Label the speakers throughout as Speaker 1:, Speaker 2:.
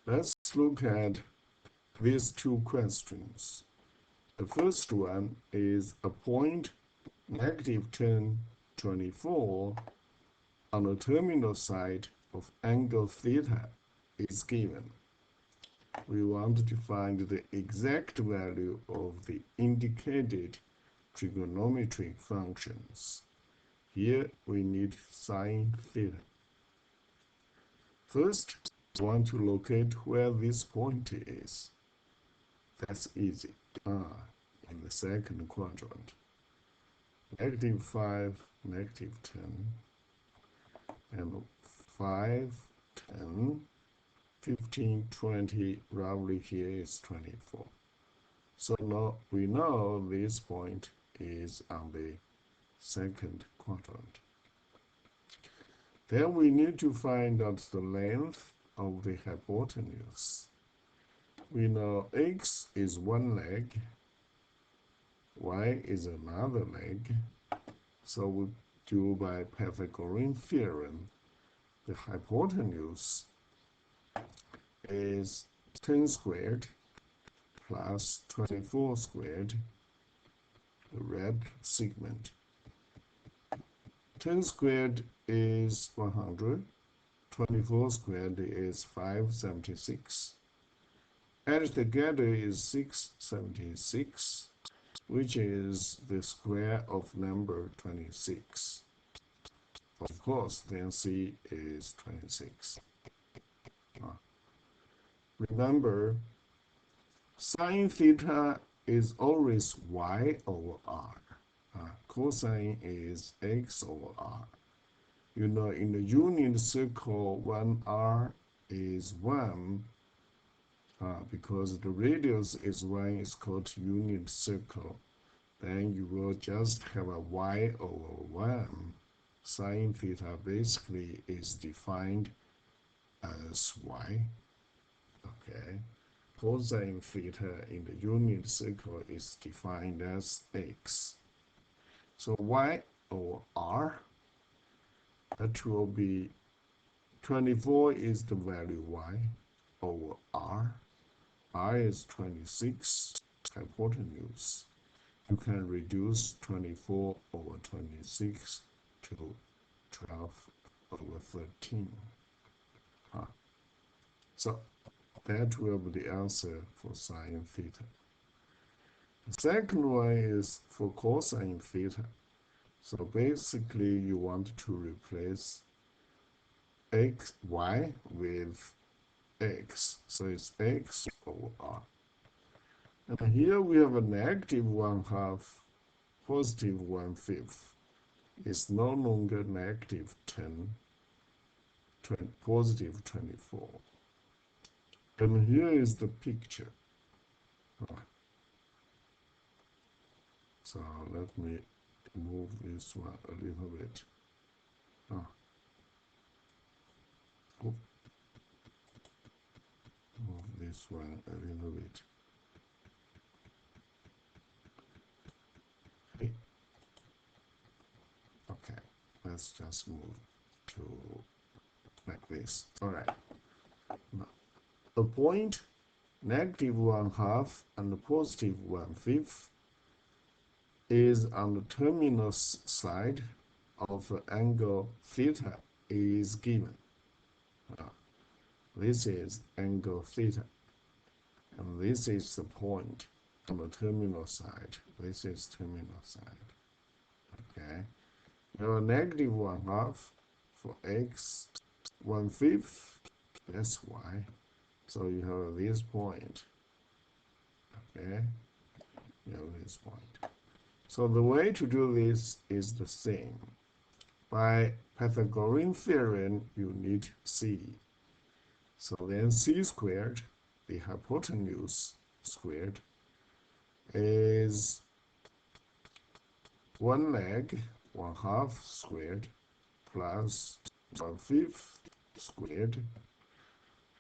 Speaker 1: Let's look at these two questions. The first one is a point -10, 24 on the terminal side of angle theta is given. We want to find the exact value of the indicated trigonometric functions. Here we need sine theta. First, we want to locate where this point is. That's easy. In the second quadrant. -5, -10, and 5, 10, 15, 20, roughly here is 24. So now we know this point is on the second quadrant. Then we need to find out the length of the hypotenuse. We know x is one leg, y is another leg. So we do by Pythagorean theorem, the hypotenuse is 10 squared plus 24 squared, the red segment. 10 squared is 100, 24 squared is 576. Added together is 676, which is the square of number 26. Of course, then C is 26. Remember, sine theta is always y over r. Cosine is x over r. You know, in the unit circle, 1r is 1. Because the radius is 1 is called unit circle. Then you will just have a y over 1. Sine theta basically is defined as y. Okay. Cosine theta in the unit circle is defined as x. So y over r, that will be 24 is the value y over r. R is 26 hypotenuse. You can reduce 24 over 26 to 12 over 13. So that will be the answer for sine theta. The second one is for cosine theta. So basically you want to replace x, y with x. So it's x over r. And here we have a -1/2, positive 1/5. It's no longer -10, positive 24. And here is the picture. So let me move this one a little bit. Move this one a little bit. Okay, let's just move to like this. All right. Now, the point -1/2 and positive 1/5 is on the terminus side of the angle theta is given. This is angle theta, and this is the point on the terminal side. This is terminal side. Okay, you have a -1/2 for x, 1/5, that's y. So you have this point. Okay, you have this point. So the way to do this is the same. By Pythagorean theorem, you need c. So then c squared, the hypotenuse squared, is one leg, 1/2 squared, plus 1/5 squared.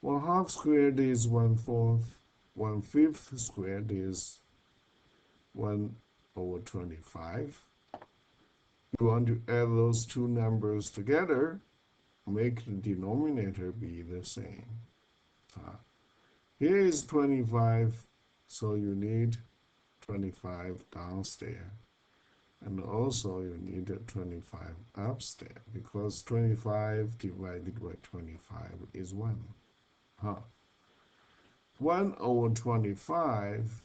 Speaker 1: 1/2 squared is 1/4. 1/5 squared is 1 over 25. You want to add those two numbers together, make the denominator be the same. Here is 25, so you need 25 downstairs. And also you need 25 upstairs because 25 divided by 25 is 1. Huh. 1 over 25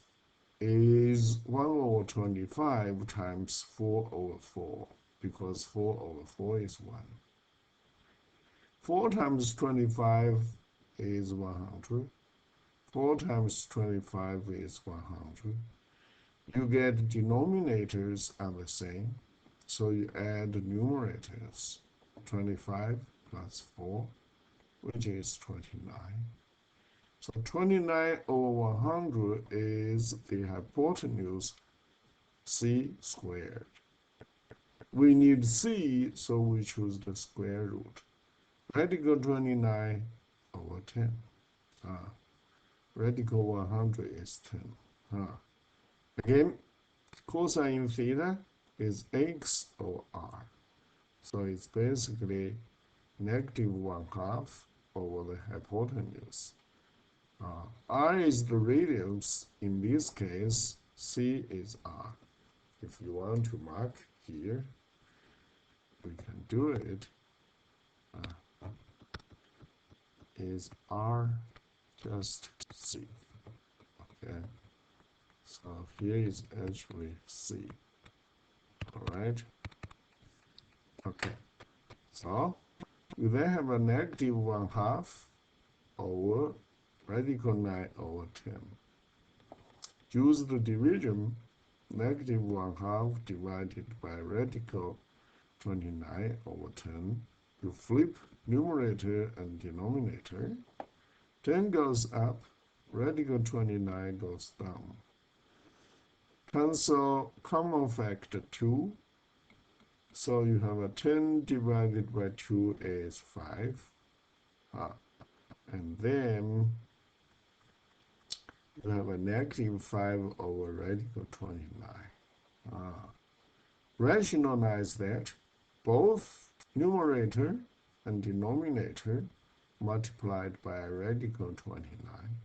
Speaker 1: is 1 over 25 times 4 over 4 because 4 over 4 is 1. 4 times 25 is 100. 4 times 25 is 100. You get denominators are the same, so you add numerators. 25 plus 4, which is 29. So 29 over 100 is the hypotenuse c squared. We need c, so we choose the square root. Radical 29 over 10. Radical 100 is 10. Again, cosine theta is x over r. So it's basically negative 1/2 over the hypotenuse. R is the radius. In this case, C is R. If you want to mark here, we can do it. Is R just C? Okay. So here is actually C. All right. Okay. So you then have a negative 1/2 over radical 9 over 10. Use the division, negative 1/2 divided by radical 29 over 10. You flip numerator and denominator. 10 goes up, radical 29 goes down. Cancel common factor 2. So you have a 10 divided by 2 is 5. And then you have a negative 5 over radical 29. Rationalize that both numerator and denominator multiplied by radical 29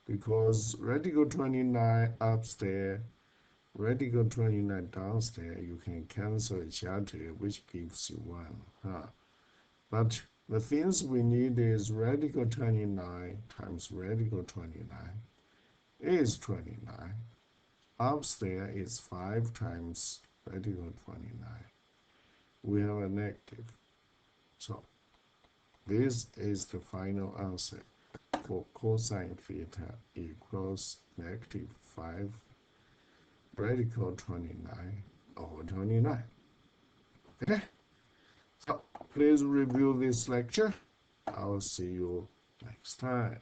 Speaker 1: because radical 29 upstairs, radical 29 downstairs, you can cancel each other, which gives you 1. But the things we need is radical 29 times radical 29 is 29. Upstairs is 5 times radical 29. We have a negative. So this is the final answer for cosine theta equals negative 5 radical 29 over 29. Okay? So please review this lecture. I'll see you next time.